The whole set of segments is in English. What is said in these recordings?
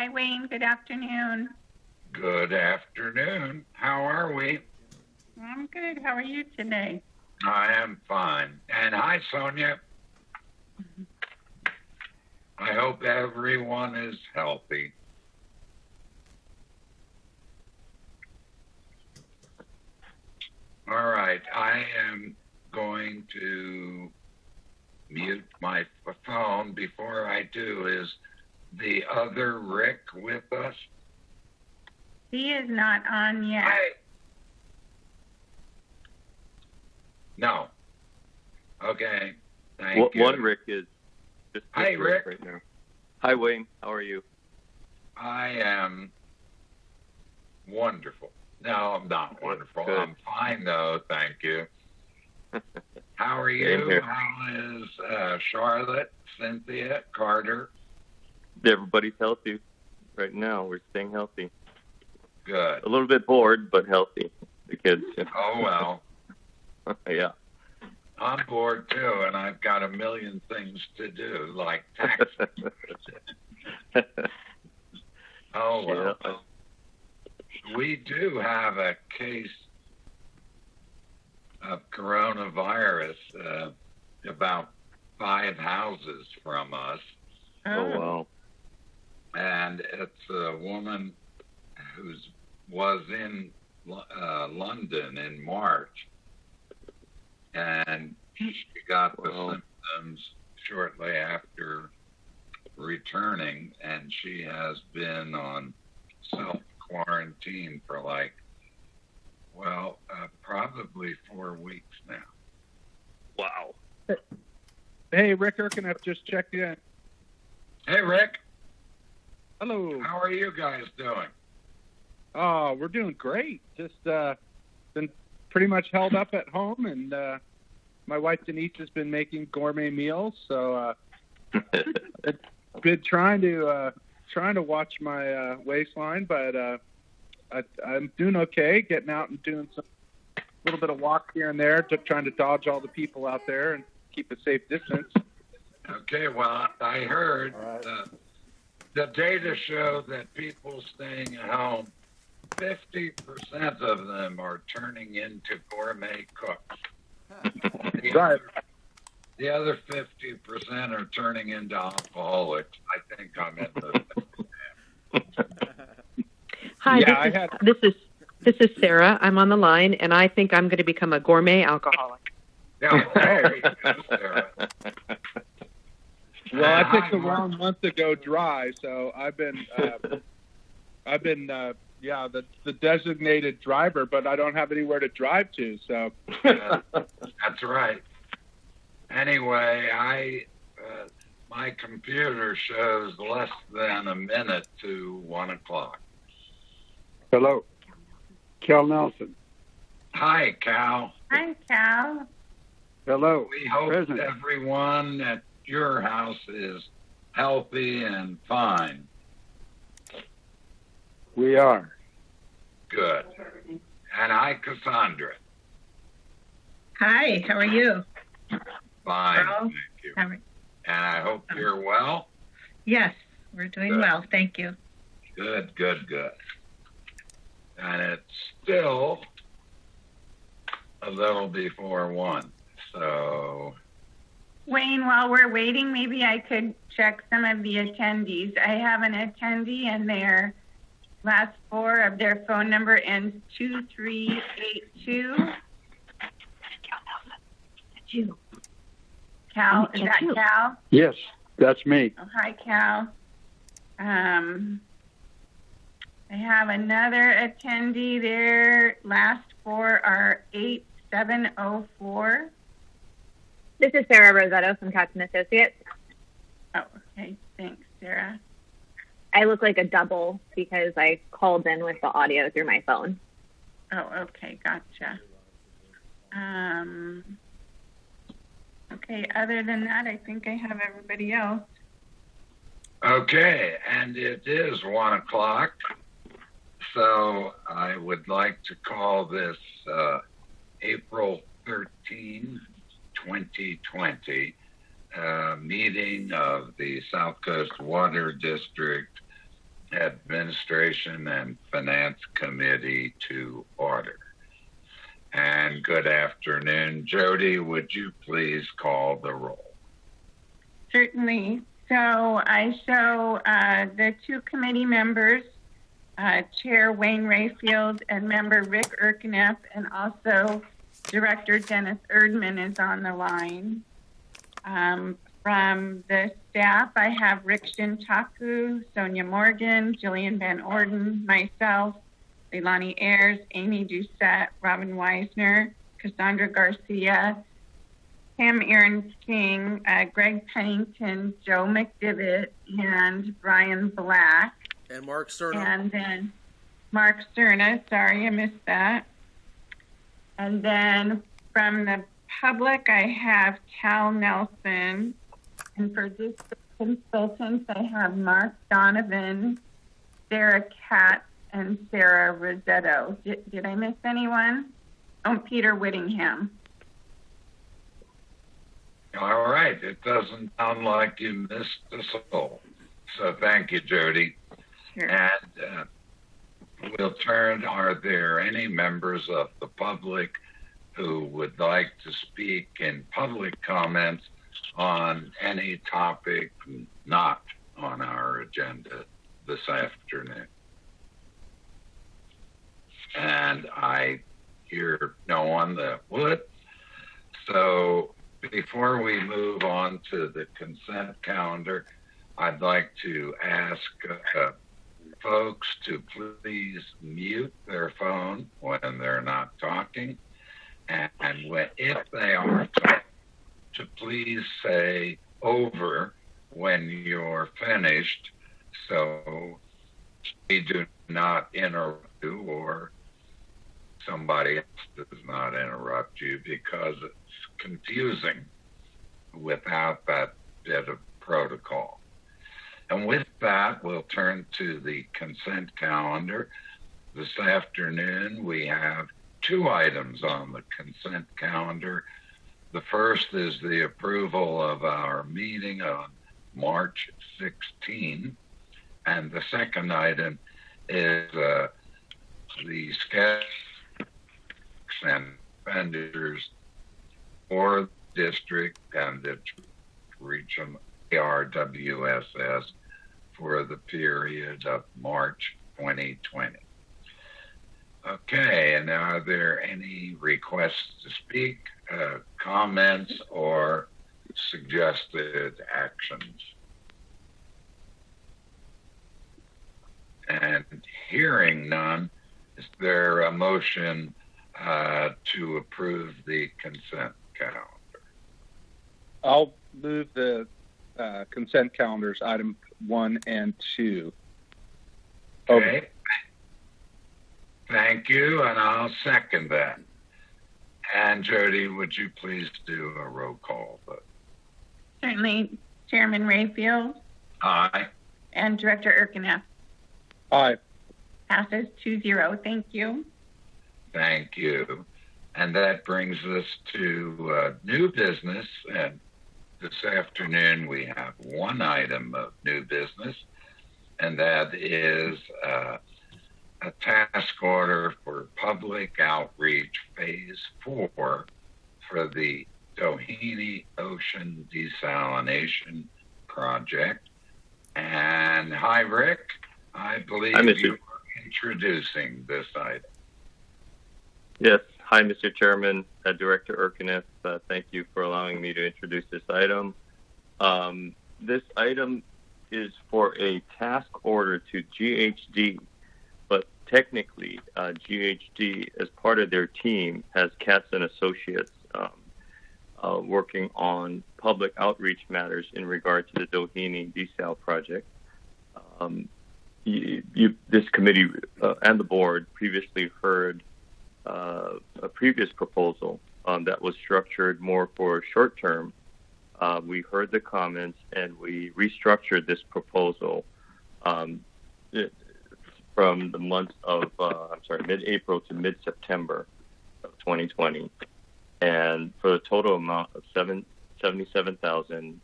Hi, Wayne. Good afternoon. Good afternoon. How are we? I'm good. How are you today? I am fine. And hi, Sonia. I hope everyone is healthy. All right. I am going to mute my phone. Before I do, is the other Rick with us? He is not on yet. No. Okay. Thank you. One Rick is just Hi, Rick. right now. Hi, Wayne. How are you? I am wonderful. No, I'm not wonderful. Good. I'm fine, though. Thank you. How are Same you? here. How is Charlotte, Cynthia, Carter? Everybody's healthy right now. We're staying healthy. Good. A little bit bored, but healthy. The kids. Oh, well. Yeah. I'm bored, too, and I've got a million things to do, like taxes. Oh, well. Yeah. We do have a case of coronavirus about 5 houses from us. Oh, wow. And it's a woman who was in London in March, and she got the symptoms shortly after returning, and she has been on self-quarantine for probably 4 weeks now. Wow. Hey, Rick Erkeneff just checked in. Hey, Rick. Hello. How are you guys doing? Oh, we're doing great. Just been pretty much held up at home, and my wife Denise has been making gourmet meals. So it's been trying to watch my waistline, but I'm doing okay. Getting out and doing some little bit of walk here and there, trying to dodge all the people out there and keep a safe distance. Okay, well, I heard the data show that people staying at home, 50% of them are turning into gourmet cooks. The other 50% are turning into alcoholics. I think I'm in the... Hi, Yeah, this is Sarah. I'm on the line, and I think I'm going to become a gourmet alcoholic. Yeah, there you go, Sarah. Well, I picked the wrong month to go dry, so I've been the designated driver, but I don't have anywhere to drive to. So That's right. Anyway, my computer shows less than a minute to 1 o'clock. Hello. Cal Nelson. Hi, Cal. Hi, Cal. Hello. We hope Present. everyone at your house is healthy and fine. We are. Good. And hi, Cassandra. Hi, how are you? Fine, Well, thank you. How are- And I hope you're well. Yes, we're doing Good. well, thank you. Good. And it's still a little before 1. So, Wayne, while we're waiting, maybe I could check some of the attendees. I have an attendee, and their last 4 of their phone number ends 2382. Cal Nelson, that's you. Cal, is Check that you. Cal? Yes, that's me. Oh, hi, Cal. I have another attendee. Their last 4 are 8704. This is Sarah Rosetto from Katzen Associates. Oh, okay. Thanks, Sarah. I look like a double because I called in with the audio through my phone. Oh, okay. Gotcha. Okay. Other than that, I think I have everybody else. okay, and it is 1 o'clock. So I would like to call this April 13, 2020 meeting of the South Coast Water District Administration and Finance Committee to order. And good afternoon. Jody, would you please call the roll? Certainly. So I show the two committee members, Chair Wayne Rayfield and member Rick Erkeneff, and also Director Dennis Erdman is on the line. From the staff, I have Rick Shintaku, Sonia Morgan, Jillian Van Orden, myself, Leilani Ayers, Amy Doucette, Robin Weisner, Cassandra Garcia, Pam Aaron King, Greg Pennington, Joe McDivitt, and Brian Black. And Mark Cerna. And then Mark Cerna, sorry, I missed that. And then from the public, I have Cal Nelson. And for this consultants, I have Mark Donovan, Sarah Katz, and Sarah Rosetto. Did I miss anyone? Oh, Peter Whittingham. All right. It doesn't sound like you missed a soul. So thank you, Jody. Sure. And we'll turn, are there any members of the public who would like to speak in public comments on any topic not on our agenda this afternoon? And I hear no one that would. So before we move on to the consent calendar, I'd like to ask folks to please mute their phone when they're not talking. And if they are talking, to please say over when you're finished so we do not interrupt you or somebody else does not interrupt you, because it's confusing without that bit of protocol. And with that, we'll turn to the consent calendar. This afternoon, we have two items on the consent calendar. The first is the approval of our meeting on March 16, and the second item is the schedule and expenditures for the district and the region ARWSS for the period of March 2020. Okay, and are there any requests to speak, comments, or suggested actions? And hearing none, is there a motion to approve the consent calendar? I'll move the consent calendars, item 1 and 2. Okay. Thank you, and I'll second that. And Jody, would you please do a roll call vote? Certainly, Chairman Rayfield Aye. and Director Erkeneff. Aye. Passes 2-0. Thank you. Thank you. And that brings us to new business. And this afternoon we have one item of new business, and that is a task order for public outreach phase 4 for the Doheny Ocean Desalination Project. And hi, Rick. I believe you are introducing this item. Yes. Hi, Mr. Chairman, Director Erkeneff. Thank you for allowing me to introduce this item. This item is for a task order to GHD, but technically GHD, as part of their team, has Katz and Associates working on public outreach matters in regard to the Doheny Desal project. This committee and the board previously heard a previous proposal that was structured more for short term. We heard the comments and we restructured this proposal from the month of mid-April to mid-September of 2020, and for a total amount of $77,587.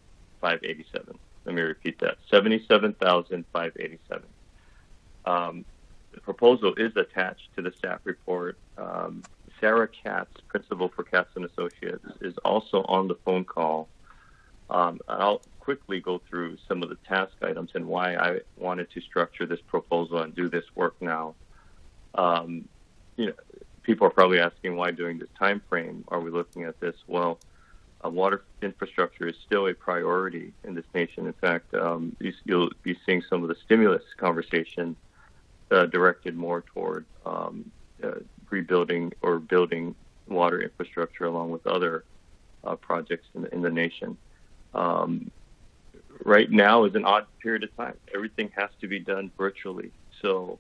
Let me repeat that: $77,587. The proposal is attached to the staff report. Sarah Katz, principal for Katz and Associates, is also on the phone call. I'll quickly go through some of the task items and why I wanted to structure this proposal and do this work now. People are probably asking why during this time frame are we looking at this? Well, water infrastructure is still a priority in this nation. In fact, you'll be seeing some of the stimulus conversation directed more toward rebuilding or building water infrastructure along with other projects in the nation. Right now is an odd period of time. Everything has to be done virtually. So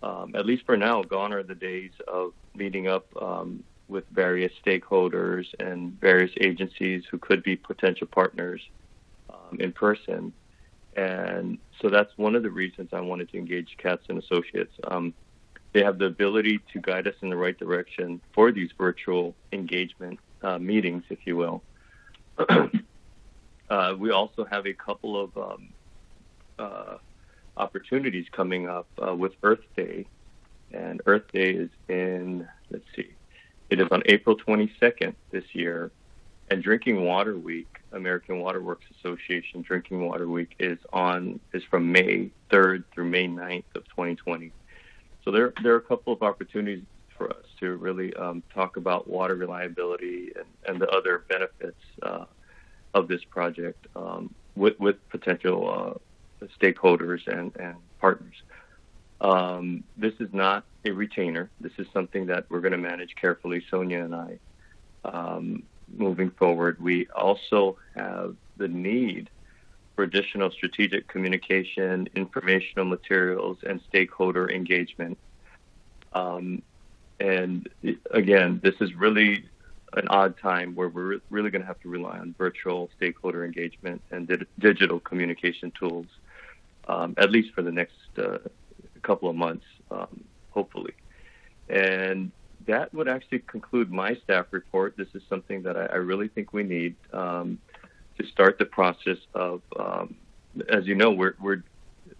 at least for now, gone are the days of meeting up with various stakeholders and various agencies who could be potential partners in person. And so that's one of the reasons I wanted to engage Katz and Associates. They have the ability to guide us in the right direction for these virtual engagement meetings, if you will. We also have a couple of opportunities coming up with Earth Day. And Earth Day is it is on April 22nd this year. And Drinking Water Week, American Water Works Association Drinking Water Week is from May 3rd through May 9th of 2020. So there are a couple of opportunities for us to really talk about water reliability and the other benefits of this project with potential stakeholders and partners. This is not a retainer. This is something that we're going to manage carefully, Sonia and I. Moving forward, we also have the need for additional strategic communication, informational materials, and stakeholder engagement. And again, this is really an odd time where we're really going to have to rely on virtual stakeholder engagement and digital communication tools, at least for the next couple of months, hopefully. And that would actually conclude my staff report. This is something that I really think we need to start the process of, as you know, we're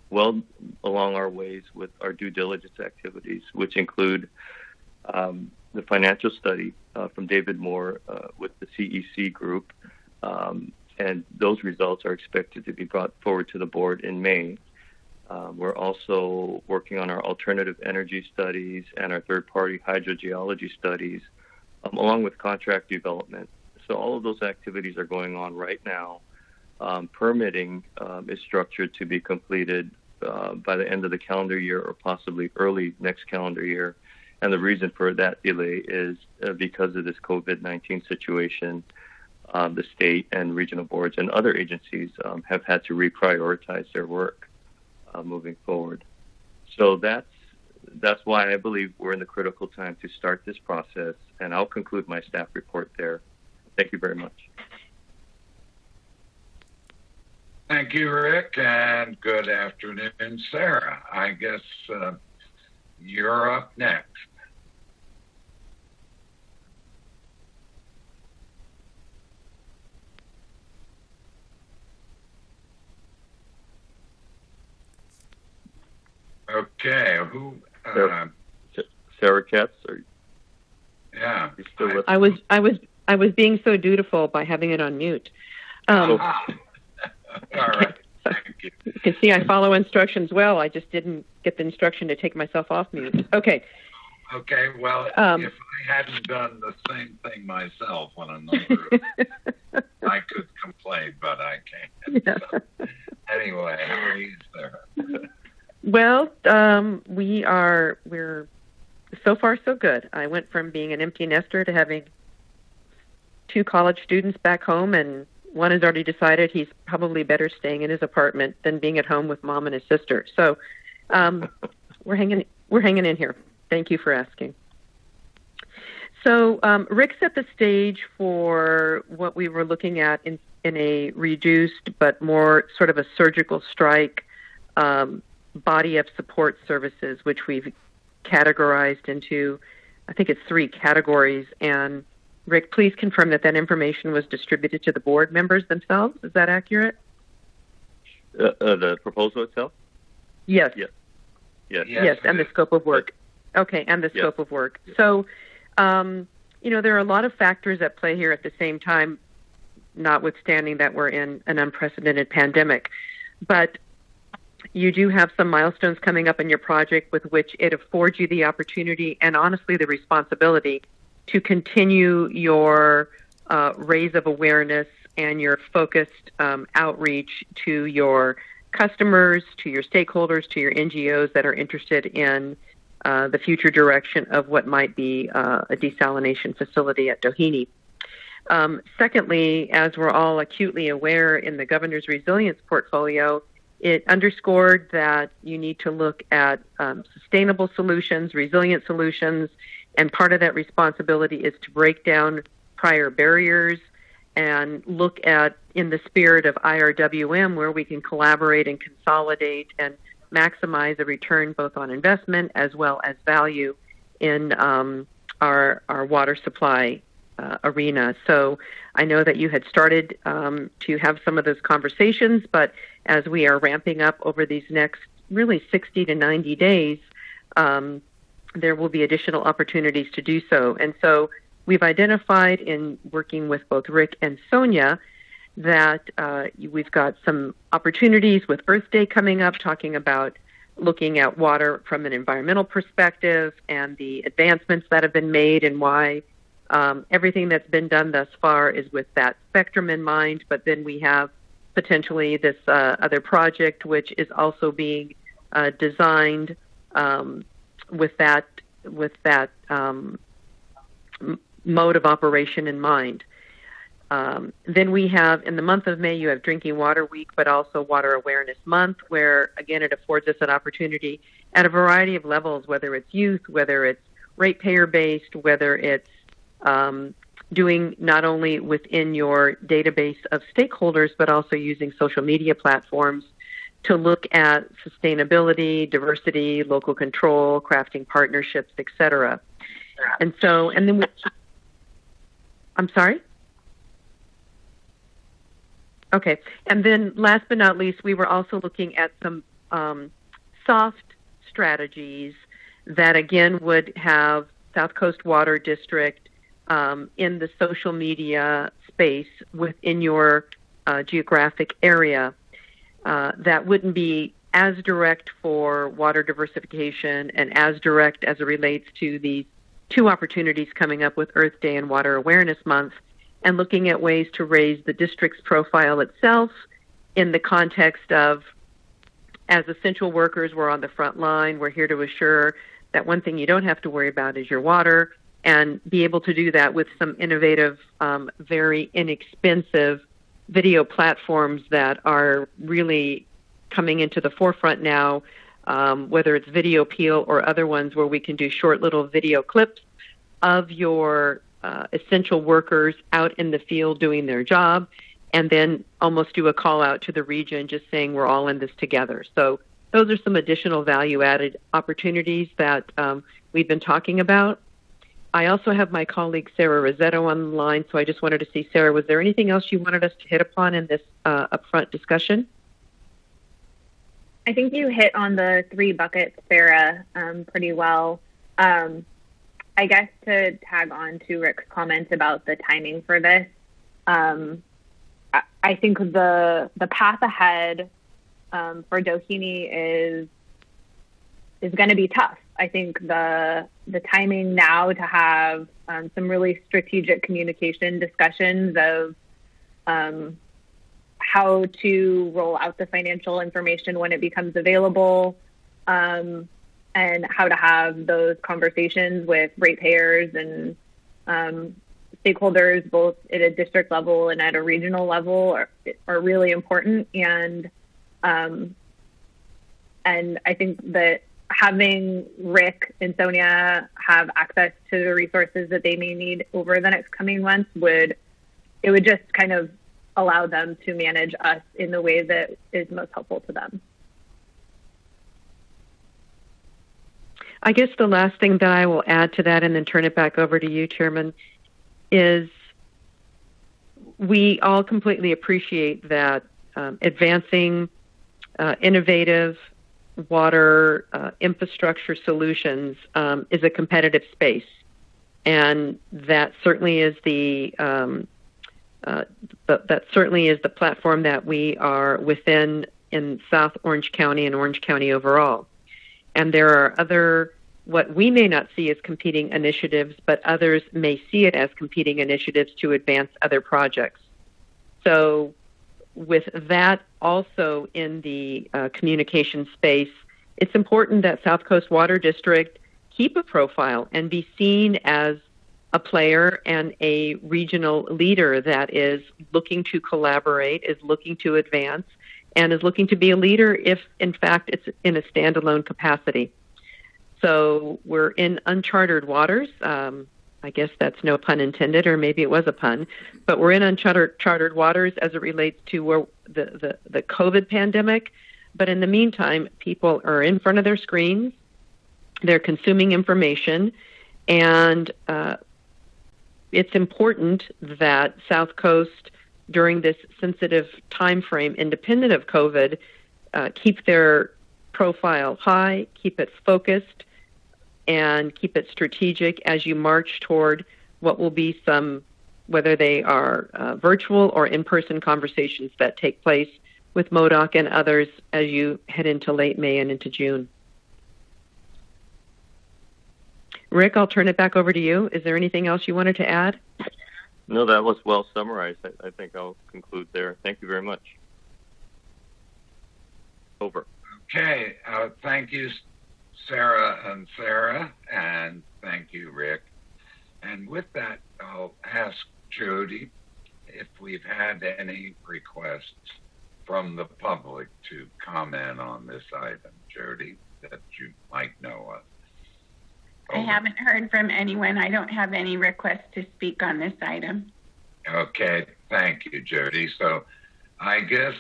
well along our ways with our due diligence activities, which include the financial study from David Moore with the CEC group. And those results are expected to be brought forward to the board in May. We're also working on our alternative energy studies and our third-party hydrogeology studies, along with contract development. So all of those activities are going on right now. Permitting is structured to be completed by the end of the calendar year or possibly early next calendar year. And the reason for that delay is because of this COVID-19 situation. The state and regional boards and other agencies have had to reprioritize their work moving forward. So that's why I believe we're in the critical time to start this process, and I'll conclude my staff report there. Thank you very much. Thank you, Rick, and good afternoon, Sarah. I guess you're up next. Okay, who? Sarah Katz, Yeah. you still with? I was being so dutiful by having it on mute. All right. Thank you. You can see I follow instructions well. I just didn't get the instruction to take myself off mute. Okay. Okay, well, if I hadn't done the same thing myself on another, I could complain, but I can't. Yeah. So, anyway, how are you, Sarah? Well, we're so far so good. I went from being an empty nester to having 2 college students back home, and one has already decided he's probably better staying in his apartment than being at home with mom and his sister. So we're hanging in here. Thank you for asking. So Rick set the stage for what we were looking at in a reduced but more sort of a surgical strike body of support services, which we've categorized into, I think it's 3 categories. And Rick, please confirm that information was distributed to the board members themselves. Is that accurate? The proposal itself? Yes. Yes. Yes. Yes, and the scope of work. Okay, and the scope of work. So, there are a lot of factors at play here at the same time, notwithstanding that we're in an unprecedented pandemic. But you do have some milestones coming up in your project with which it affords you the opportunity and honestly the responsibility to continue your raise of awareness and your focused outreach to your customers, to your stakeholders, to your NGOs that are interested in the future direction of what might be a desalination facility at Doheny. Secondly, as we're all acutely aware in the governor's resilience portfolio, it underscored that you need to look at sustainable solutions, resilient solutions, and part of that responsibility is to break down prior barriers and look at, in the spirit of IRWM, where we can collaborate and consolidate and maximize a return both on investment as well as value in our water supply arena. So I know that you had started to have some of those conversations, but as we are ramping up over these next really 60 to 90 days, there will be additional opportunities to do so. And so we've identified in working with both Rick and Sonia that we've got some opportunities with Earth Day coming up, talking about looking at water from an environmental perspective and the advancements that have been made and why everything that's been done thus far is with that spectrum in mind. But then we have potentially this other project, which is also being designed with that mode of operation in mind. Then we have, in the month of May, you have Drinking Water Week, but also Water Awareness Month, where, again, it affords us an opportunity at a variety of levels, whether it's youth, whether it's ratepayer-based, whether it's doing not only within your database of stakeholders, but also using social media platforms to look at sustainability, diversity, local control, crafting partnerships, etc. And then I'm sorry? Okay. And then last but not least, we were also looking at some soft strategies that, again, would have South Coast Water District in the social media space within your geographic area that wouldn't be as direct for water diversification and as direct as it relates to these two opportunities coming up with Earth Day and Water Awareness Month, and looking at ways to raise the district's profile itself in the context of, as essential workers, we're on the front line. We're here to assure that one thing you don't have to worry about is your water, and be able to do that with some innovative, very inexpensive video platforms that are really coming into the forefront now, whether it's Video Peel or other ones where we can do short little video clips of your essential workers out in the field doing their job, and then almost do a call out to the region just saying we're all in this together. So those are some additional value-added opportunities that we've been talking about. I also have my colleague Sarah Rossetto on the line, so I just wanted to see, Sarah, was there anything else you wanted us to hit upon in this upfront discussion? I think you hit on the three buckets, Sarah, pretty well. I guess to tag on to Rick's comments about the timing for this, I think the path ahead for Doheny is going to be tough. I think the timing now to have some really strategic communication discussions of how to roll out the financial information when it becomes available, and how to have those conversations with ratepayers and stakeholders, both at a district level and at a regional level, are really important. And I think that having Rick and Sonia have access to the resources that they may need over the next coming months would just kind of allow them to manage us in the way that is most helpful to them. I guess the last thing that I will add to that and then turn it back over to you, Chairman, is we all completely appreciate that advancing innovative water infrastructure solutions is a competitive space, and that certainly is the platform that we are within in South Orange County and Orange County overall. And there are other, what we may not see as competing initiatives, but others may see it as competing initiatives to advance other projects. So with that also in the communication space, it's important that South Coast Water District keep a profile and be seen as a player and a regional leader that is looking to collaborate, is looking to advance, and is looking to be a leader if, in fact, it's in a standalone capacity. So we're in uncharted waters. I guess that's no pun intended, or maybe it was a pun, but we're in uncharted waters as it relates to where the COVID pandemic. But in the meantime, people are in front of their screens, they're consuming information, and it's important that South Coast, during this sensitive time frame, independent of COVID, keep their profile high, keep it focused, and keep it strategic as you march toward what will be some, whether they are virtual or in-person conversations that take place with MODOC and others as you head into late May and into June. Rick, I'll turn it back over to you. Is there anything else you wanted to add? No, that was well summarized. I think I'll conclude there. Thank you very much. Over. Okay. Thank you, Sarah, and thank you, Rick. And with that, I'll ask Jody if we've had any requests from the public to comment on this item, Jody, that you might know of. I haven't heard from anyone. I don't have any requests to speak on this item. Okay, thank you, Jody. So I guess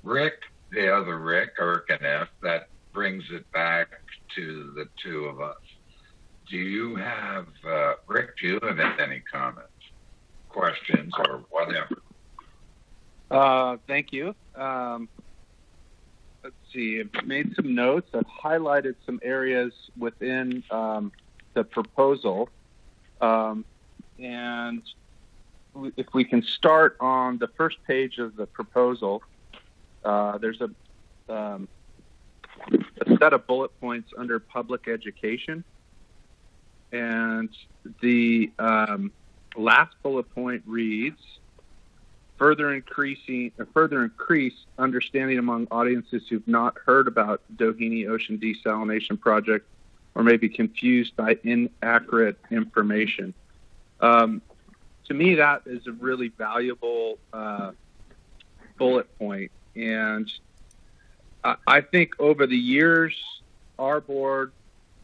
Rick, the other Rick Erkeneff, that brings it back to the two of us. Do you have, Rick, do you have any comments, questions, or whatever? Thank you. Let's see. I've made some notes. I've highlighted some areas within the proposal. And if we can start on the first page of the proposal, there's a set of bullet points under public education. And the last bullet point reads, further increase understanding among audiences who've not heard about Doheny Ocean Desalination Project or may be confused by inaccurate information. To me, that is a really valuable bullet point. And I think over the years, our board,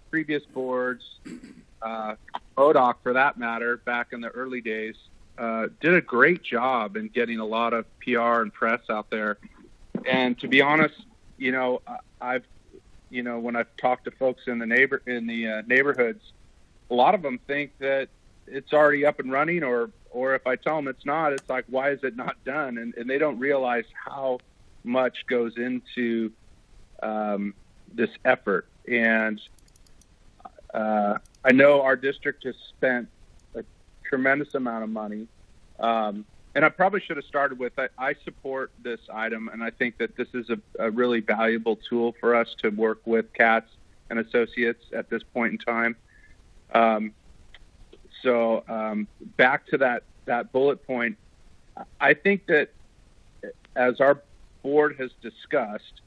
previous boards, MODOC for that matter, back in the early days, did a great job in getting a lot of PR and press out there. And to be honest, when I've talked to folks in the neighborhoods, a lot of them think that it's already up and running, or if I tell them it's not, it's like, why is it not done? And they don't realize how much goes into this effort. And I know our district has spent tremendous amount of money. And I probably should have started with, I support this item, and I think that this is a really valuable tool for us to work with Katz and Associates at this point in time. So back to that bullet point, I think that as our board has discussed,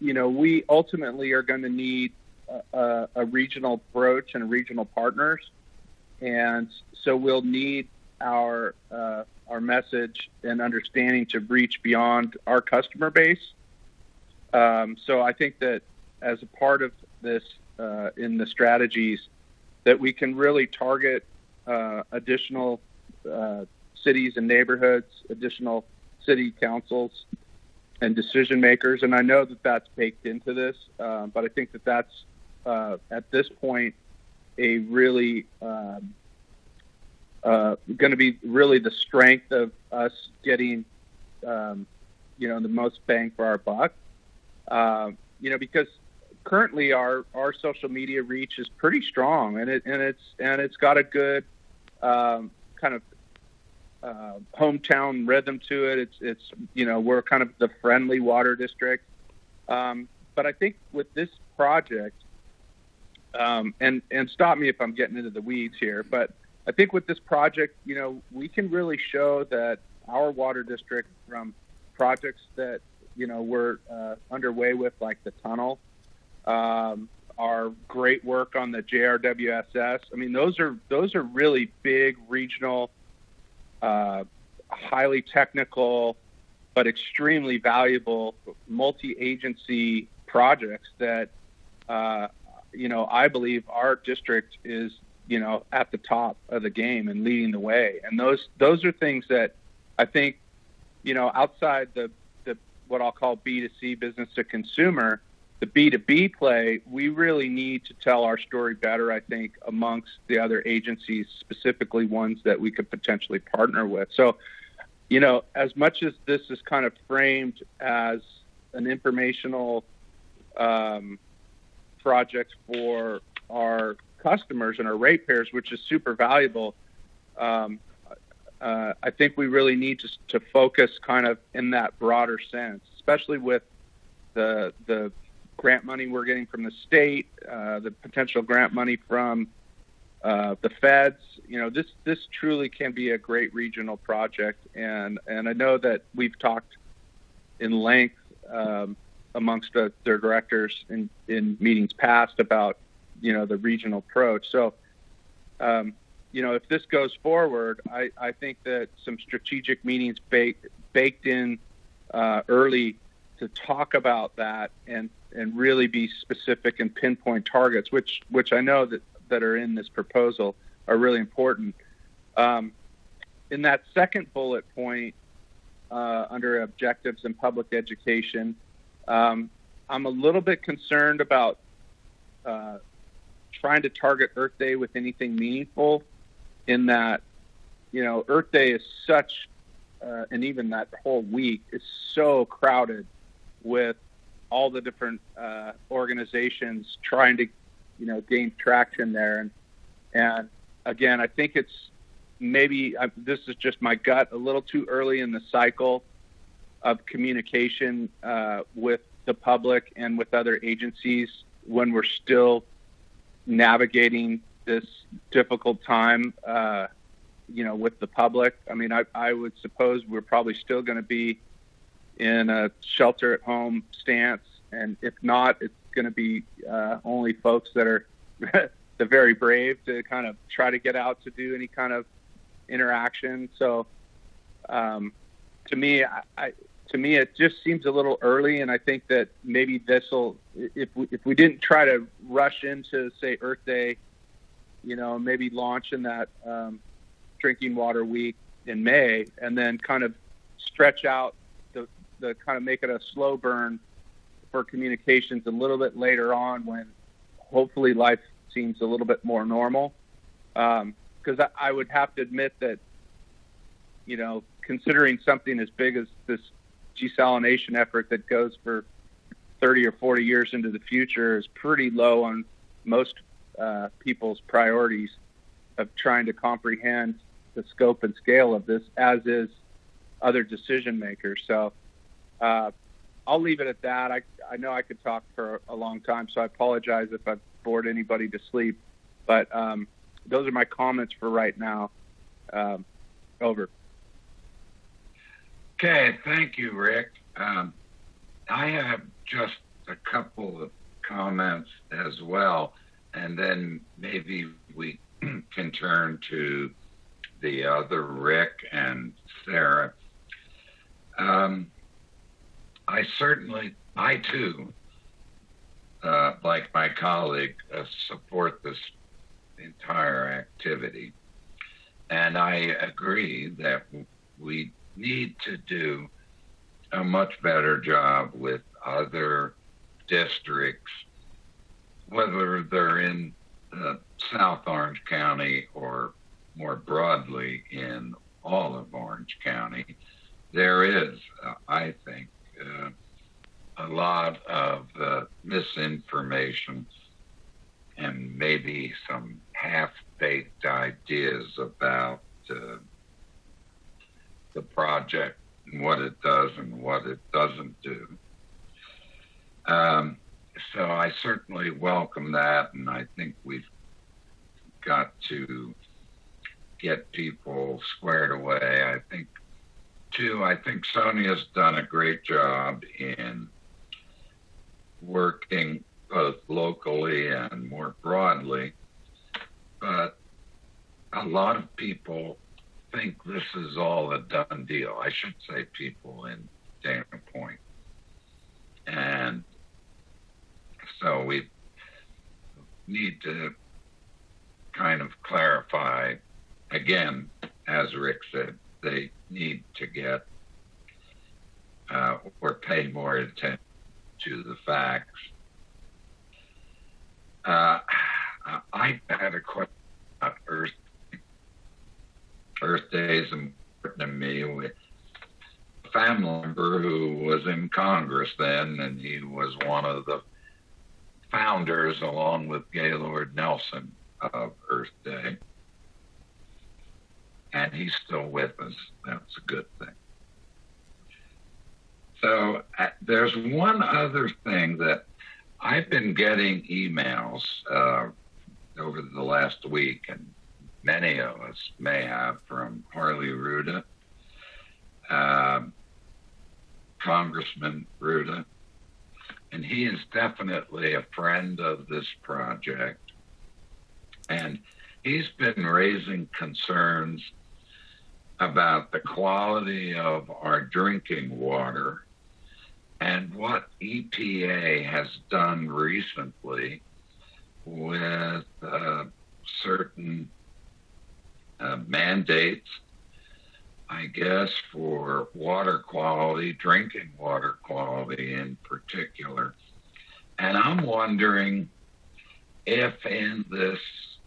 we ultimately are going to need a regional approach and regional partners. And so we'll need our message and understanding to reach beyond our customer base. So I think that as a part of this in the strategies, that we can really target additional cities and neighborhoods, additional city councils and decision makers. And I know that that's baked into this, but I think that that's at this point a really going to be really the strength of us getting the most bang for our buck. Because currently our social media reach is pretty strong, and it's got a good kind of hometown rhythm to it. It's we're kind of the friendly water district, but I think with this project, and stop me if I'm getting into the weeds here, but I think with this project, we can really show that our water district, from projects that we're underway with, like the tunnel, our great work on the JRWSS. I mean, those are really big regional, highly technical, but extremely valuable multi-agency projects that I believe our district is at the top of the game and leading the way. And those are things that I think outside the what I'll call B2C, business to consumer, the B2B play, we really need to tell our story better, I think, amongst the other agencies, specifically ones that we could potentially partner with. So, as much as this is kind of framed as an informational project for our customers and our ratepayers, which is super valuable, I think we really need to focus kind of in that broader sense, especially with the grant money we're getting from the state, the potential grant money from the feds. This truly can be a great regional project, and I know that we've talked in length amongst their directors in meetings past about the regional approach. So if this goes forward, I think that some strategic meetings baked in early to talk about that and really be specific and pinpoint targets, which I know that are in this proposal, are really important. In that second bullet point, under objectives in public education, I'm a little bit concerned about trying to target Earth Day with anything meaningful, in that, Earth Day is such, and even that whole week is so crowded with all the different organizations trying to, gain traction there. And again, I think it's maybe, this is just my gut, a little too early in the cycle of communication with the public and with other agencies when we're still navigating this difficult time, with the public. I mean, I would suppose we're probably still going to be in a shelter-at-home stance, and if not, it's going to be only folks that are the very brave to kind of try to get out to do any kind of interaction. So, to me, it just seems a little early, and I think that maybe this'll, if we didn't try to rush into, say, Earth Day, maybe launch in that drinking water week in May, and then kind of stretch out the kind of make it a slow burn for communications a little bit later on, when hopefully life seems a little bit more normal. Because I would have to admit that, considering something as big as this desalination effort that goes for 30 or 40 years into the future is pretty low on most people's priorities of trying to comprehend the scope and scale of this, as is other decision makers. So I'll leave it at that. I know I could talk for a long time, so I apologize if I've bored anybody to sleep, but those are my comments for right now. Over. Okay, thank you, Rick. I have just a couple of comments as well, and then maybe we can turn to the other Rick and Sarah. I too, like my colleague, support this entire activity. And I agree that we need to do a much better job with other districts, whether they're in South Orange County or more broadly in all of Orange County, there is, I think, a lot of misinformation and maybe some half-baked ideas about the project and what it does and what it doesn't do. So I certainly welcome that, and I think we've got to get people squared away. I think Sonia's done a great job in working both locally and more broadly, but a lot of people think this is all a done deal. I should say people in Dana Point. And so we need to kind of clarify, again, as Rick said, they need to get or pay more attention to the facts. I had a question about Earth Day is important to me. With a family member who was in Congress then, and he was one of the founders, along with Gaylord Nelson, of Earth Day. And he's still with us. That's a good thing. So there's one other thing that I've been getting emails over the last week, and many of us may have, from Harley Ruda, Congressman Ruda, and he is definitely a friend of this project. And he's been raising concerns about the quality of our drinking water and what EPA has done recently with certain mandates, I guess, for water quality, drinking water quality in particular. And I'm wondering if in this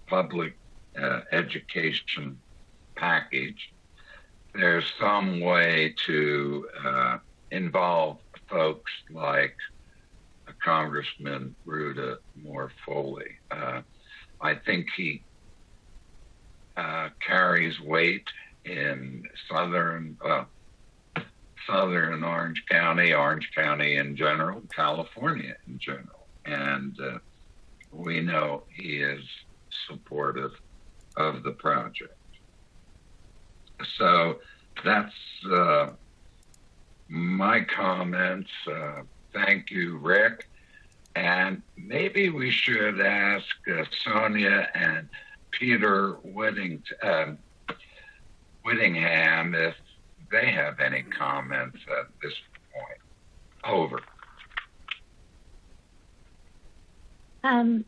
public education package, there's some way to involve folks like Congressman Ruda more fully. I think he carries weight in southern Orange County in general, California in general. And we know he is supportive of the project. So that's my comments. Thank you, Rick. And maybe we should ask Sonia and Peter Whittingham if they have any comments at this point. Over.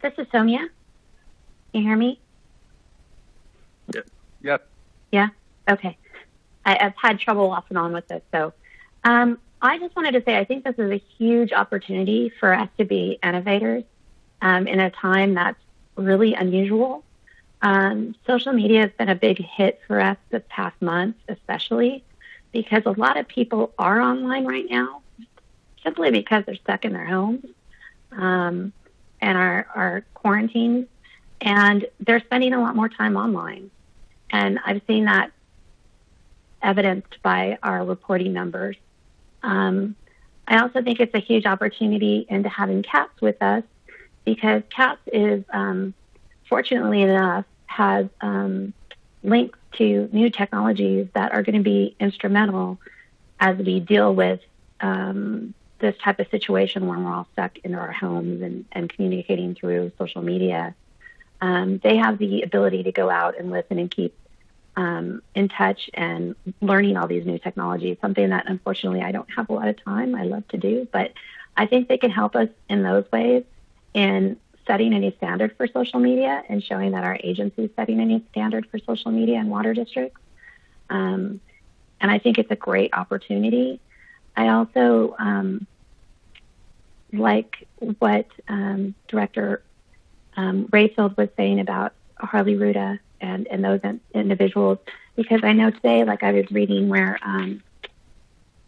This is Sonia. Can you hear me? Yep. Yeah? Okay. I've had trouble off and on with this. So I just wanted to say I think this is a huge opportunity for us to be innovators in a time that's really unusual. Social media has been a big hit for us this past month, especially because a lot of people are online right now simply because they're stuck in their homes and are quarantined, and they're spending a lot more time online. And I've seen that evidenced by our reporting numbers. I also think it's a huge opportunity into having CATS with us, because CATS is, fortunately enough, has links to new technologies that are going to be instrumental as we deal with this type of situation when we're all stuck in our homes and communicating through social media. They have the ability to go out and listen and keep in touch and learning all these new technologies, something that unfortunately I don't have a lot of time. I love to do, but I think they can help us in those ways in setting a new standard for social media and showing that our agency is setting a new standard for social media and water districts. And I think it's a great opportunity. I also like what Director Rayfield was saying about Harley Ruda and those individuals, because I know today, like I was reading where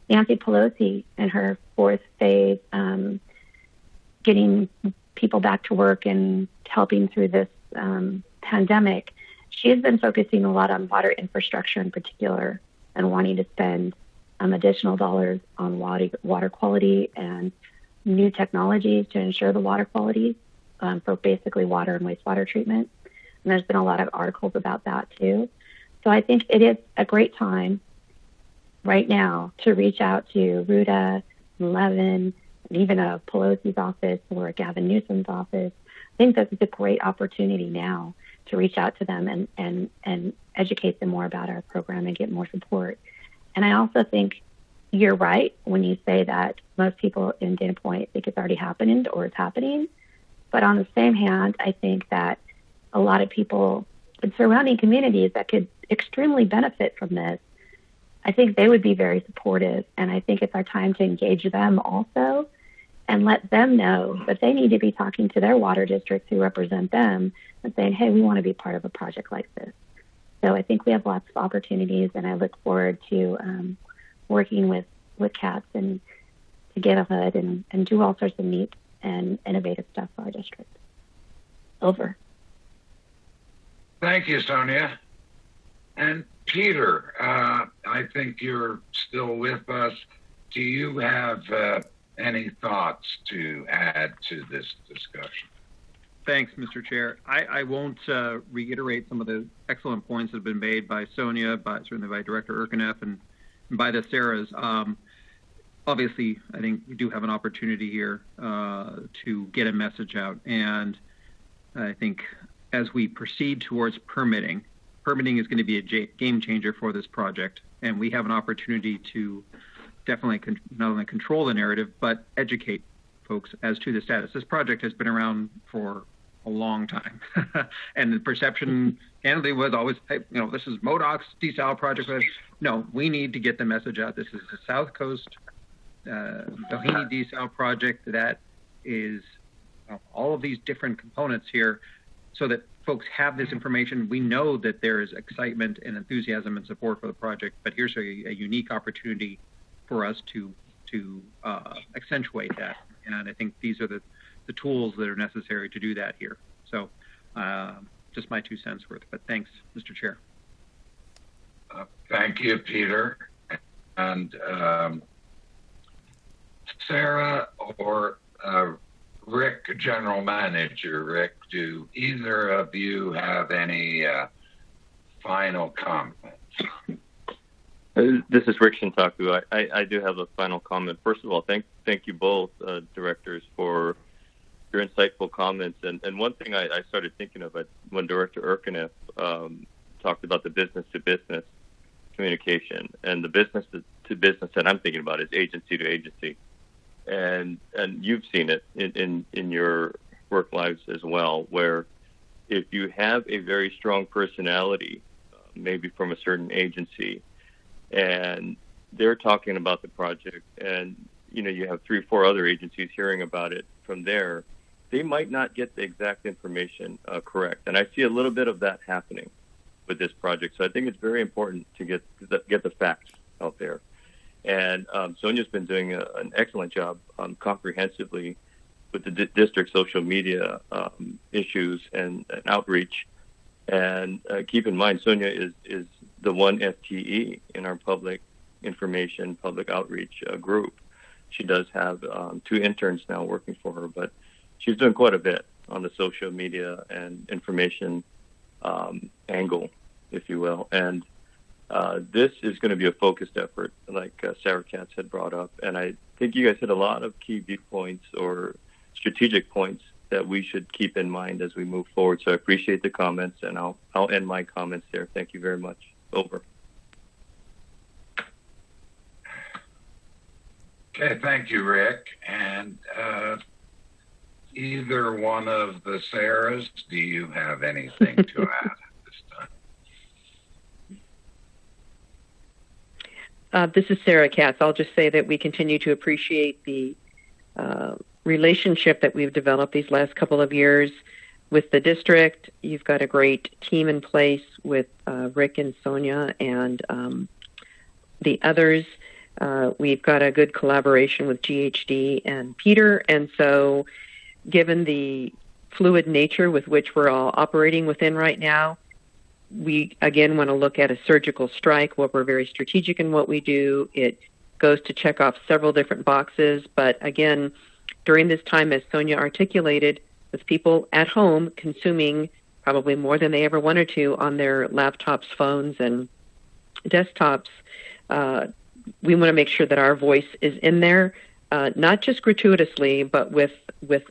Nancy Pelosi in her fourth phase, getting people back to work and helping through this pandemic, she has been focusing a lot on water infrastructure in particular and wanting to spend additional dollars on water quality and new technologies to ensure the water quality for basically water and wastewater treatment. And there's been a lot of articles about that too. So I think it is a great time right now to reach out to Ruta, Levin, and even a Pelosi's office or a Gavin Newsom's office. I think this is a great opportunity now to reach out to them and educate them more about our program and get more support. And I also think you're right when you say that most people in Dana Point think it's already happened or it's happening. But on the same hand, I think that a lot of people in surrounding communities that could extremely benefit from this, I think they would be very supportive. And I think it's our time to engage them also and let them know that they need to be talking to their water districts who represent them and saying, hey, we want to be part of a project like this. So I think we have lots of opportunities, and I look forward to working with CATS and to get ahead and do all sorts of neat and innovative stuff for our district. Over. Thank you, Sonia. And Peter, I think you're still with us. Do you have any thoughts to add to this discussion? Thanks, Mr. Chair. I won't reiterate some of the excellent points that have been made by Sonia, certainly by Director Urkeneff and by the Sarahs. Obviously, I think we do have an opportunity here to get a message out. And I think as we proceed towards permitting is going to be a game changer for this project. And we have an opportunity to definitely not only control the narrative, but educate folks as to the status. This project has been around for a long time. And the perception, candidly, was always, hey, this is MODOK's desal project. No, we need to get the message out. This is the South Coast Doheny desal project that is all of these different components here so that folks have this information. We know that there is excitement and enthusiasm and support for the project, but here's a unique opportunity for us to accentuate that. And I think these are the tools that are necessary to do that here. So just my 2 cents worth, but thanks, Mr. Chair. Thank you, Peter. And Sarah or Rick, General Manager Rick, do either of you have any final comments? This is Rick Shintaku. I do have a final comment. First of all, thank you both, directors, for your insightful comments. And one thing I started thinking of when Director Urkeneff talked about the business-to-business communication, and the business-to-business that I'm thinking about is agency to agency. And you've seen it in your work lives as well, where if you have a very strong personality, maybe from a certain agency, and they're talking about the project, and you have 3 or 4 other agencies hearing about it from there, they might not get the exact information correct. And I see a little bit of that happening with this project. So I think it's very important to get the facts out there. And Sonia's been doing an excellent job comprehensively with the district social media issues and outreach. And keep in mind, Sonia is the one FTE in our public information, public outreach group. She does have 2 interns now working for her, but she's doing quite a bit on the social media and information angle, if you will. And this is going to be a focused effort, like Sarah Katz had brought up. And I think you guys hit a lot of key viewpoints or strategic points that we should keep in mind as we move forward. So I appreciate the comments, and I'll end my comments there. Thank you very much. Over. Okay, thank you, Rick. And either one of the Sarahs, do you have anything to add at this time? This is Sarah Katz. I'll just say that we continue to appreciate the relationship that we've developed these last couple of years with the district. You've got a great team in place with Rick and Sonia and the others. We've got a good collaboration with GHD and Peter, and so given the fluid nature with which we're all operating within right now, we again want to look at a surgical strike where we're very strategic in what we do. It goes to check off several different boxes, but again, during this time, as Sonia articulated, with people at home consuming probably more than they ever wanted to on their laptops, phones, and desktops, we want to make sure that our voice is in there, not just gratuitously, but with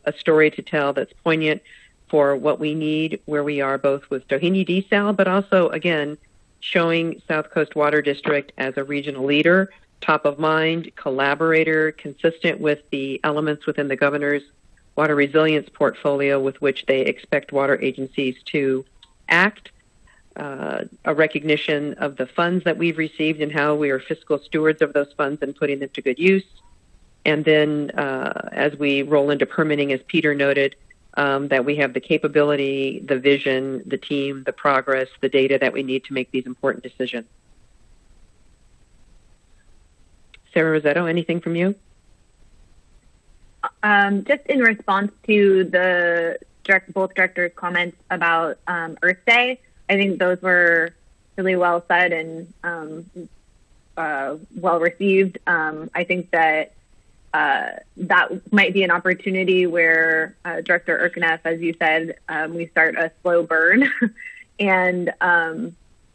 a story to tell that's poignant for what we need, where we are both with Doheny Desal, but also, again, showing South Coast Water District as a regional leader, top of mind, collaborator, consistent with the elements within the governor's water resilience portfolio with which they expect water agencies to act, a recognition of the funds that we've received and how we are fiscal stewards of those funds and putting them to good use. And then as we roll into permitting, as Peter noted, that we have the capability, the vision, the team, the progress, the data that we need to make these important decisions. Sarah Rossetto, anything from you? Just in response to both directors' comments about Earth Day, I think those were really well said and well received. I think that that might be an opportunity where Director Urkeneff, as you said, we start a slow burn, and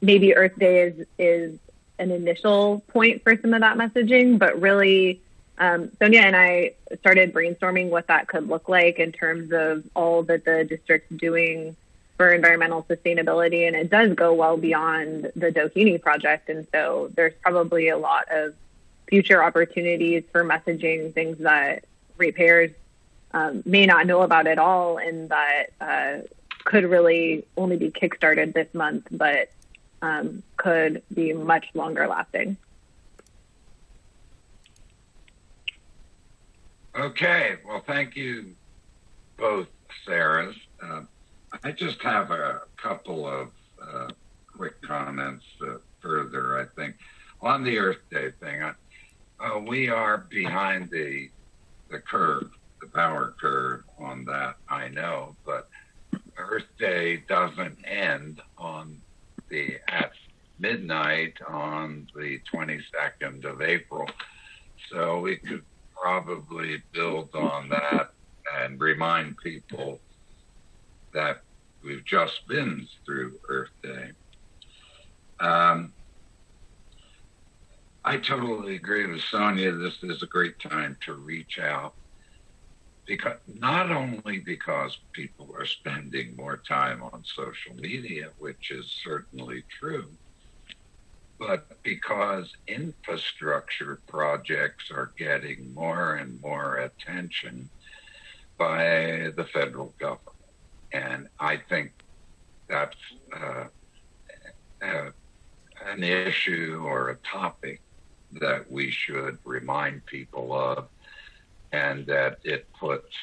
maybe Earth Day is an initial point for some of that messaging, but really Sonia and I started brainstorming what that could look like in terms of all that the district's doing for environmental sustainability, and it does go well beyond the Doheny project, and so there's probably a lot of future opportunities for messaging, things that ratepayers may not know about at all, and that could really only be kickstarted this month, but could be much longer lasting. Okay, well, thank you both, Sarahs. I just have a couple of quick comments further, I think. On the Earth Day thing, we are behind the curve, the power curve on that, I know, but Earth Day doesn't end at midnight on the 22nd of April. So we could probably build on that and remind people that we've just been through Earth Day. I totally agree with Sonia. This is a great time to reach out, because not only because people are spending more time on social media, which is certainly true, but because infrastructure projects are getting more and more attention by the federal government. And I think that's an issue or a topic that we should remind people of, and that it puts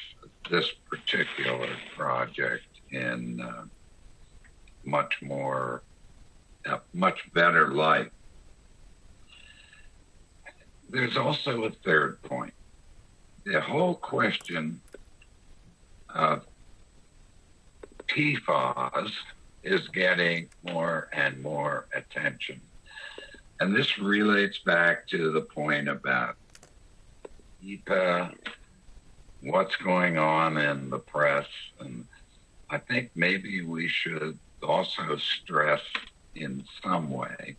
this particular project in much better light. There's also a third point. The whole question of PFAS is getting more and more attention. And this relates back to the point about EPA, what's going on in the press. And I think maybe we should also stress in some way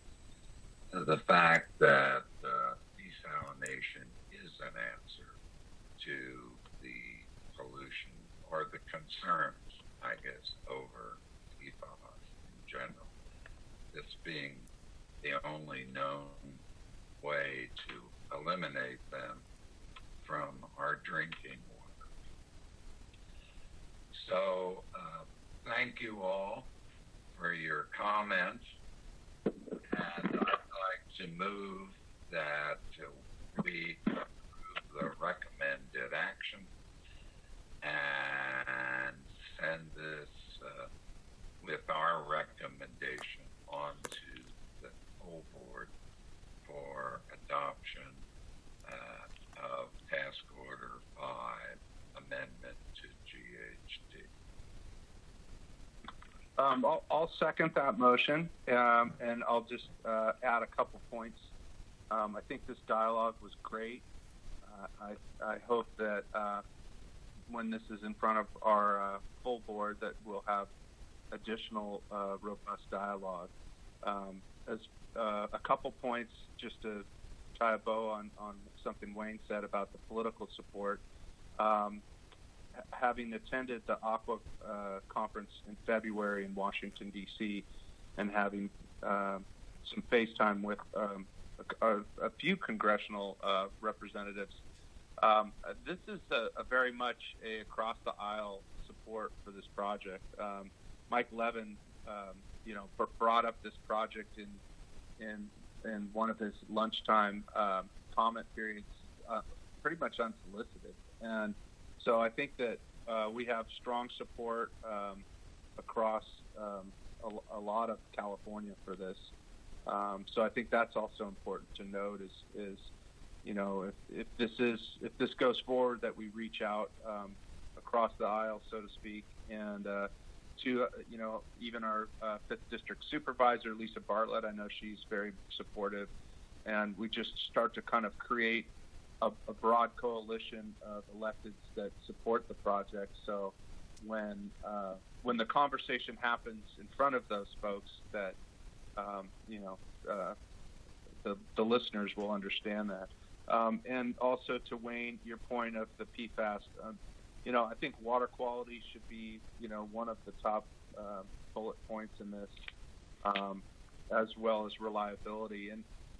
the fact that desalination is an answer to the pollution or the concerns, I guess, over PFAS in general. This being the only known way to eliminate them from our drinking water. So thank you all for your comments, and I'd like to move that we approve the recommended action and send this with our recommendation on to the whole board for adoption I'll second that motion, and I'll just add a couple points. I think this dialogue was great. I hope that when this is in front of our full board, that we'll have additional robust dialogue. As a couple points, just to tie a bow on something Wayne said about the political support. Having attended the Aqua conference in February in Washington, D.C., and having some FaceTime with a few congressional representatives, this is a very much a across-the-aisle support for this project. Mike Levin, brought up this project in one of his lunchtime comment periods, pretty much unsolicited. And so I think that we have strong support across a lot of California for this. So I think that's also important to note is if this goes forward, that we reach out across the aisle, so to speak, and to even our 5th District Supervisor, Lisa Bartlett. I know she's very supportive, and we just start to kind of create a broad coalition of electeds that support the project. So when the conversation happens in front of those folks, that the listeners will understand that. And also to Wayne, your point of the PFAS, I think water quality should be one of the top bullet points in this, as well as reliability.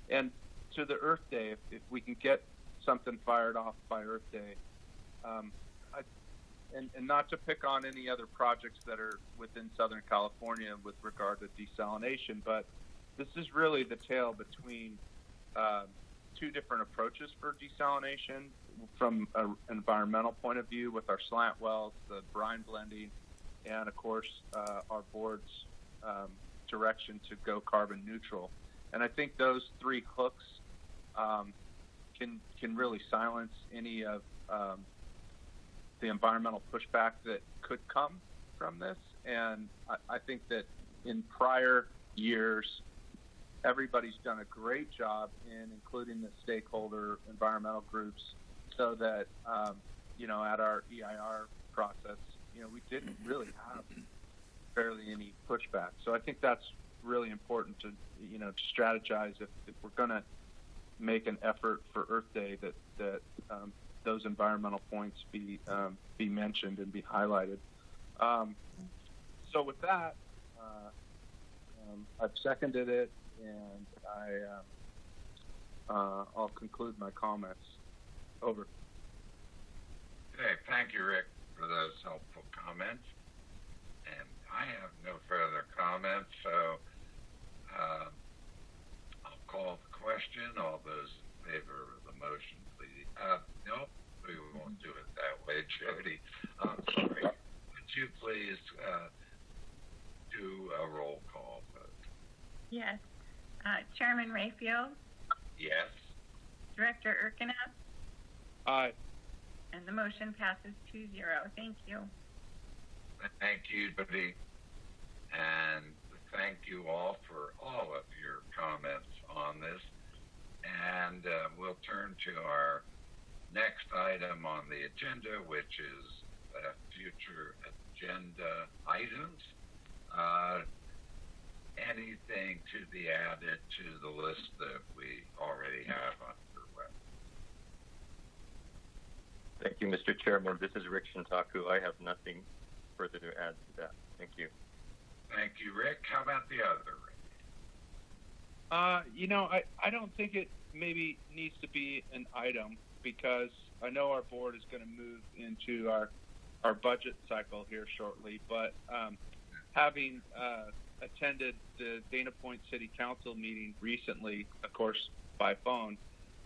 And to the Earth Day, if we can get something fired off by Earth Day, and not to pick on any other projects that are within Southern California with regard to desalination, but this is really the tale between two different approaches for desalination from an environmental point of view with our slant wells, the brine blending, and of course our board's direction to go carbon neutral. And I think those three hooks can really silence any of the environmental pushback that could come from this. And I think that in prior years, everybody's done a great job in including the stakeholder environmental groups, so that at our EIR process, we didn't really have barely any pushback. So I think that's really important to strategize if we're going to make an effort for Earth Day, that those environmental points be mentioned and be highlighted. So with that, I've seconded it, and I'll conclude my comments. Over. Okay, thank you, Rick, for those helpful comments. And I have no further comments, so I'll call the question. All those in favor of the motion, please. Nope, we won't do it that way, Jody. I'm sorry. Would you please do a roll call vote? Yes. Chairman Rayfield, Yes. Director Urkeneff, Aye. and the motion passes 2-0. Thank you. Thank you, Jody. And thank you all for all of your comments on this. And we'll turn to our next item on the agenda, which is future agenda items. Anything to be added to the list that we already have underway? Thank you, Mr. Chairman. This is Rick Shintaku. I have nothing further to add to that. Thank you. Thank you, Rick. How about the other Rick? I don't think it maybe needs to be an item, because I know our board is going to move into our budget cycle here shortly, but having attended the Dana Point City Council meeting recently, of course, by phone,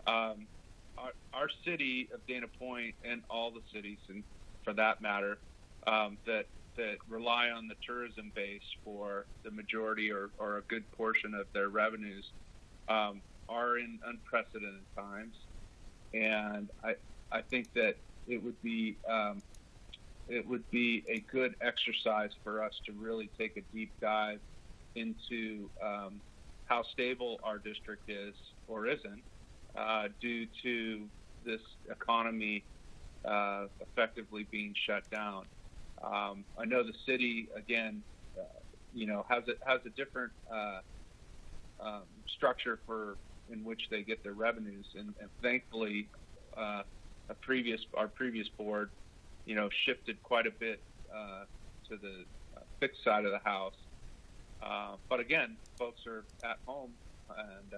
our city of Dana Point, and all the cities, and for that matter, that rely on the tourism base for the majority or a good portion of their revenues, are in unprecedented times. And I think that it would be it would be a good exercise for us to really take a deep dive into how stable our district is or isn't due to this economy effectively being shut down. I know the city, again, has a different structure in which they get their revenues, and thankfully, our previous board, shifted quite a bit to the fixed side of the house. But again, folks are at home and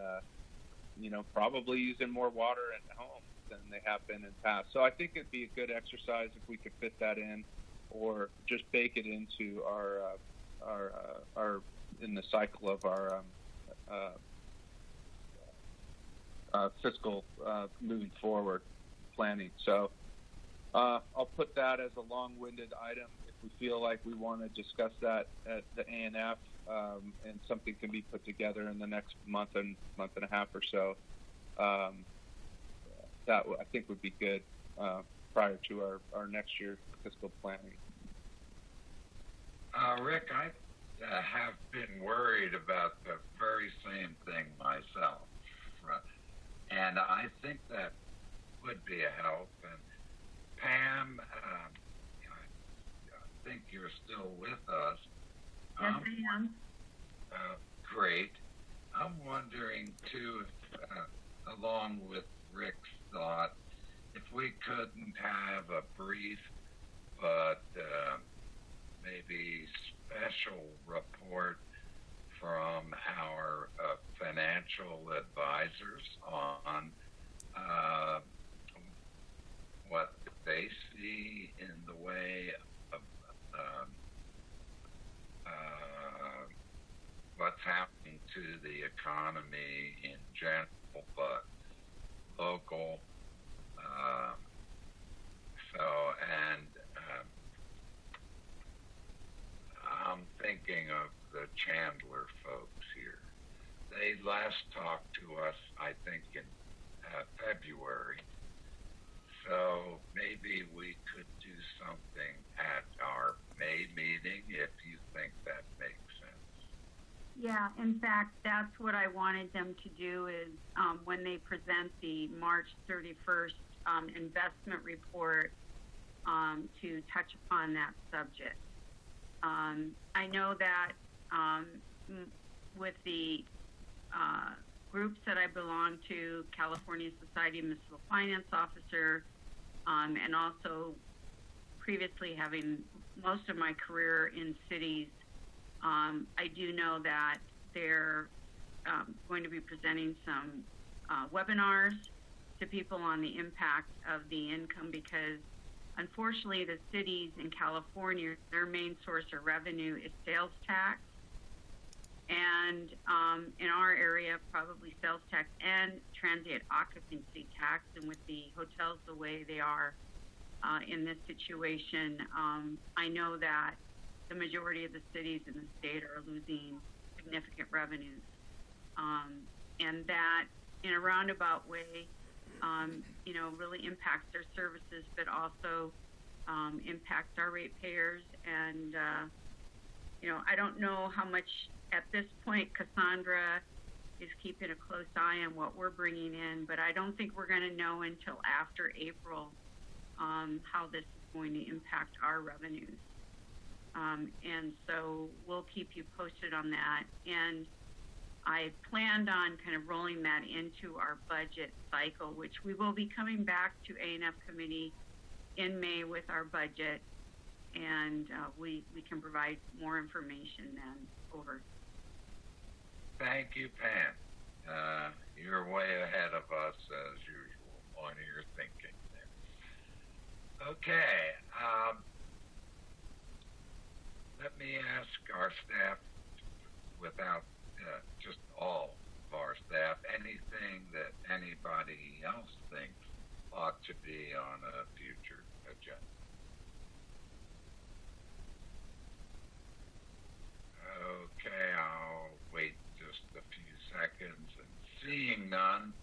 probably using more water at home than they have been in the past. So I think it'd be a good exercise if we could fit that in, or just bake it into our in the cycle of our fiscal moving forward planning. So I'll put that as a long-winded item if we feel like we want to discuss that at the ANF, and something can be put together in the next month and a half or so. That I think would be good prior to our next year fiscal planning. Rick, I have been worried about the very same thing myself. And I think that would be a help. And Pam, I think you're still with us. Yes, I am. Great. I'm wondering, too, along with Rick's thought, if we couldn't have a brief but maybe special report from our financial advisors on what they see in the way of what's happening to the economy in general, but local. I'm thinking of the Chandler folks here. They last talked to us, I think, in February. So maybe we could do something at our May meeting if you think that makes sense. Yeah, in fact, that's what I wanted them to do is when they present the March 31st investment report to touch upon that subject. I know that with the groups that I belong to, California Society of Municipal Finance Officer, and also previously having most of my career in cities, I do know that they're going to be presenting some webinars to people on the impact of the income, because unfortunately the cities in California, their main source of revenue is sales tax. And in our area, probably sales tax and transient occupancy tax. And with the hotels the way they are in this situation, I know that the majority of the cities in the state are losing significant revenues. And that, in a roundabout way, really impacts their services, but also impacts our ratepayers. And, I don't know how much at this point Cassandra is keeping a close eye on what we're bringing in, but I don't think we're going to know until after April how this is going to impact our revenues. And so we'll keep you posted on that. And I planned on kind of rolling that into our budget cycle, which we will be coming back to A&F committee in May with our budget, and we can provide more information then. Over. Thank you, Pam. You're way ahead of us as usual on your thinking there. Okay. Let me ask our staff, without just all of our staff, anything that anybody else thinks ought to be on a future agenda. Okay, I'll wait just a few seconds, and seeing none,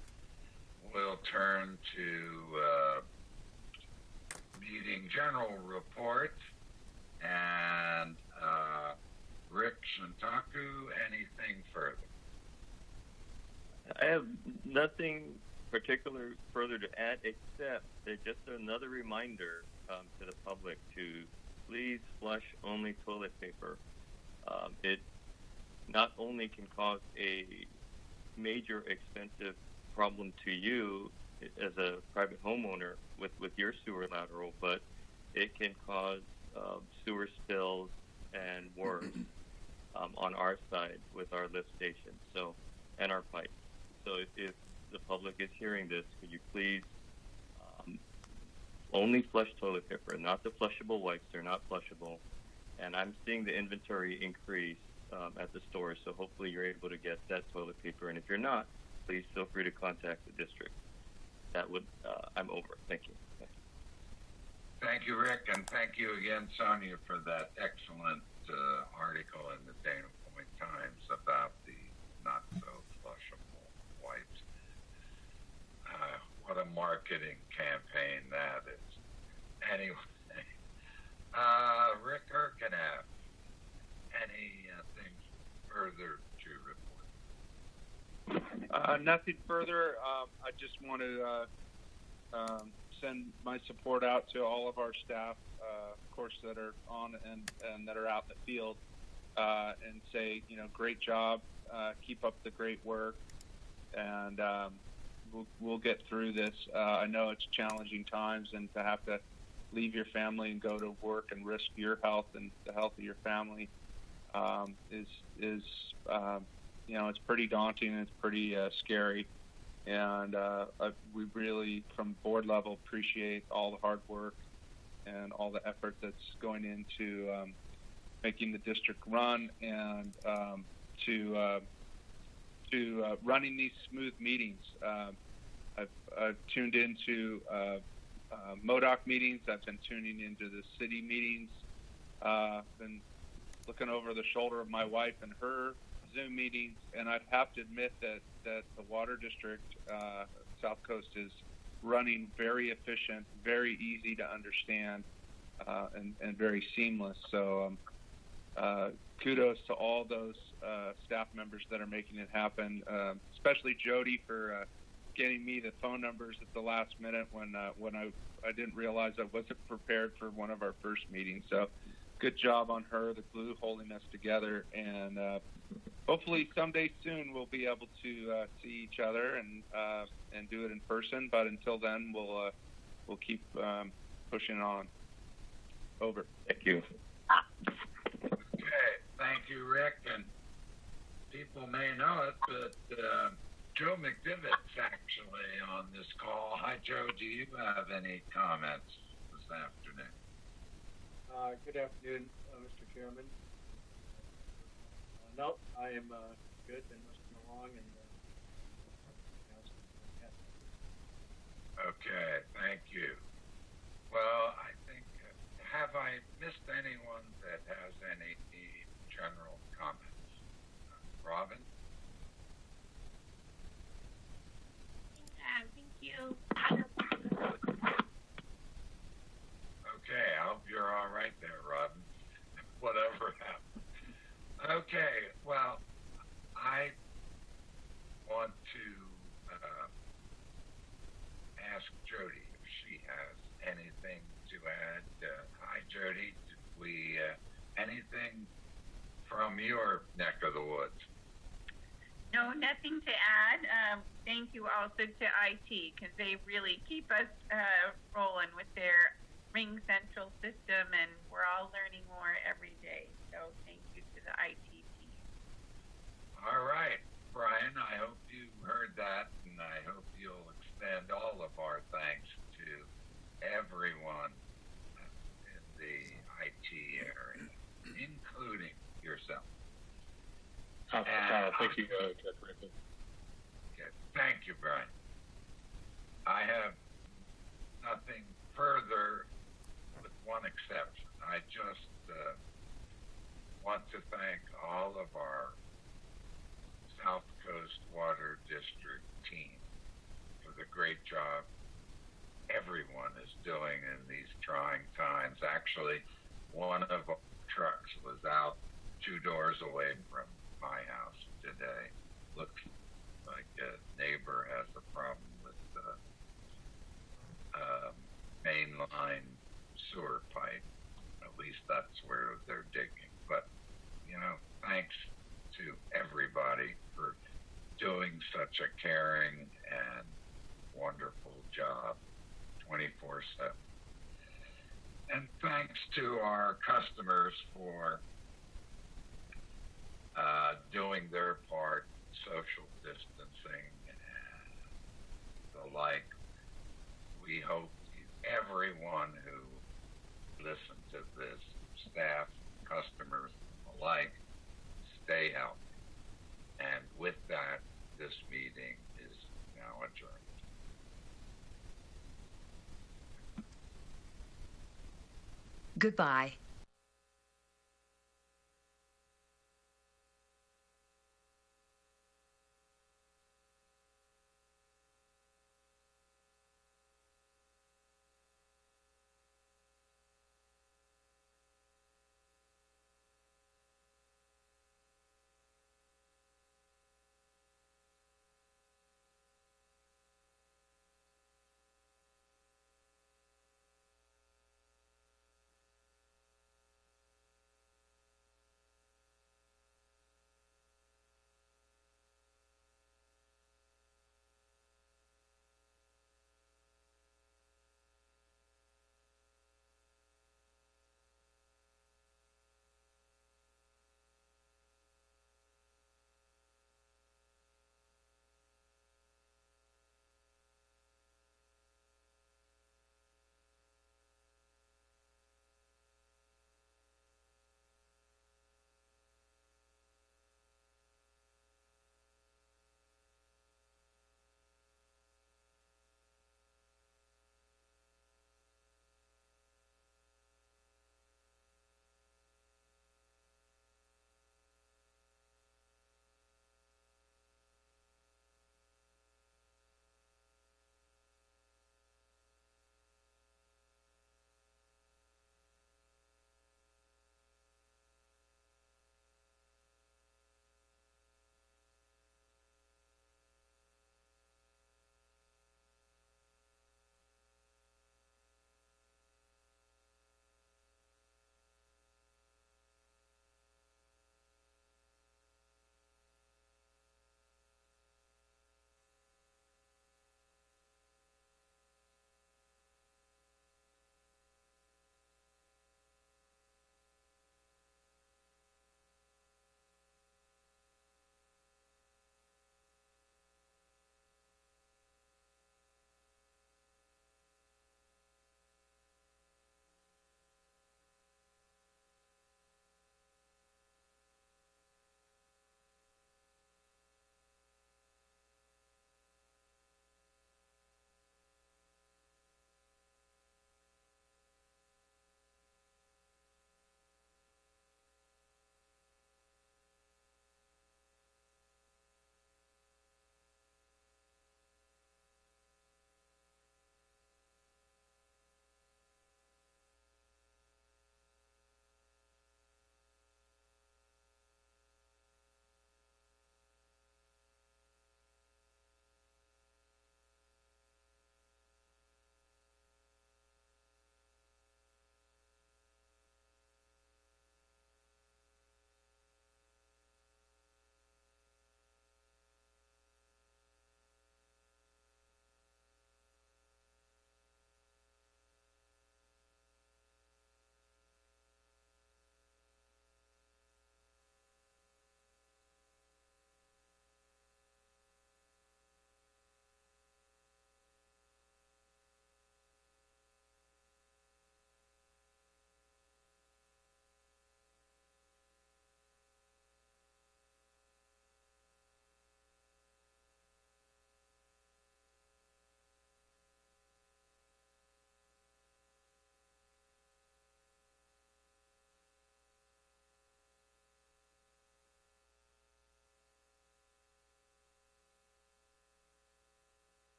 we'll turn to meeting general report. And Rick Shintaku, anything further? I have nothing particular further to add, except that just another reminder to the public to please flush only toilet paper. It not only can cause a major expensive problem to you as a private homeowner with your sewer lateral, but it can cause sewer spills and worse on our side with our lift station, and our pipes. So if the public is hearing this, could you please only flush toilet paper, not the flushable wipes? They're not flushable. And I'm seeing the inventory increase at the store, so hopefully you're able to get that toilet paper. And if you're not, please feel free to contact the district. That would, I'm over. Thank you. Thank you, Rick, and thank you again, Sonia, for that excellent article in the Dana Point Times about the not-so-flushable wipes. What a marketing campaign that is. Anyway, Rick Erkeneff, anything further to report? Nothing further. I just want to send my support out to all of our staff, of course, that are on and that are out in the field, and say, great job, keep up the great work, and we'll get through this. I know it's challenging times, and to have to leave your family and go to work and risk your health and the health of your family is it's pretty daunting and it's pretty scary. And we really, from board level, appreciate all the hard work and all the effort that's going into making the district run and to running these smooth meetings. I've tuned into MODOC meetings. I've been tuning into the city meetings. Been looking over the shoulder of my wife and her Zoom meetings, and I'd have to admit that the water district, South Coast, is running very efficient, very easy to understand, and very seamless. So kudos to all those staff members that are making it happen, especially Jody for getting me the phone numbers at the last minute when I didn't realize I wasn't prepared for one of our first meetings. So good job on her, the glue holding us together, and hopefully someday soon we'll be able to see each other and do it in person. But until then, we'll keep pushing on. Over. Thank you. Okay, thank you, Rick. And people may know it, but Joe McDivitt's actually on this call. Hi, Joe. Do you have any comments this afternoon? Good afternoon, Mr. Chairman. No, I am good and listening along. Okay, thank you. Well, I think, have I missed anyone that has any general comments? Robin? Thank you. Okay, I hope you're all right there, Robin. Whatever happened. Okay, well, I want to ask Jody if she has anything to add. Hi, Jody. Did we anything from your neck of the woods? No, nothing to add. Thank you also to IT, because they really keep us rolling with their Ring Central system, and we're all learning more every day. So thank you to the IT team. All right, Brian, I hope you heard that, and I hope you'll extend all of our thanks to everyone in the IT area, including yourself. Thank you, Judge Rickman. Okay, thank you, Brian. I have nothing further with one exception. I just want to thank all of our South Coast Water District team for the great job every everyone is doing in these trying times. Actually, one of our trucks was out 2 doors away from my house today. Looks like a neighbor has a problem with the mainline sewer pipe. At least that's where they're digging. But, thanks to everybody for doing such a caring and wonderful job 24/7. And thanks to our customers for doing their part, social distancing and the like. We hope everyone who listened to this, staff, customers alike, stay healthy. And with that, this meeting is now adjourned. Goodbye.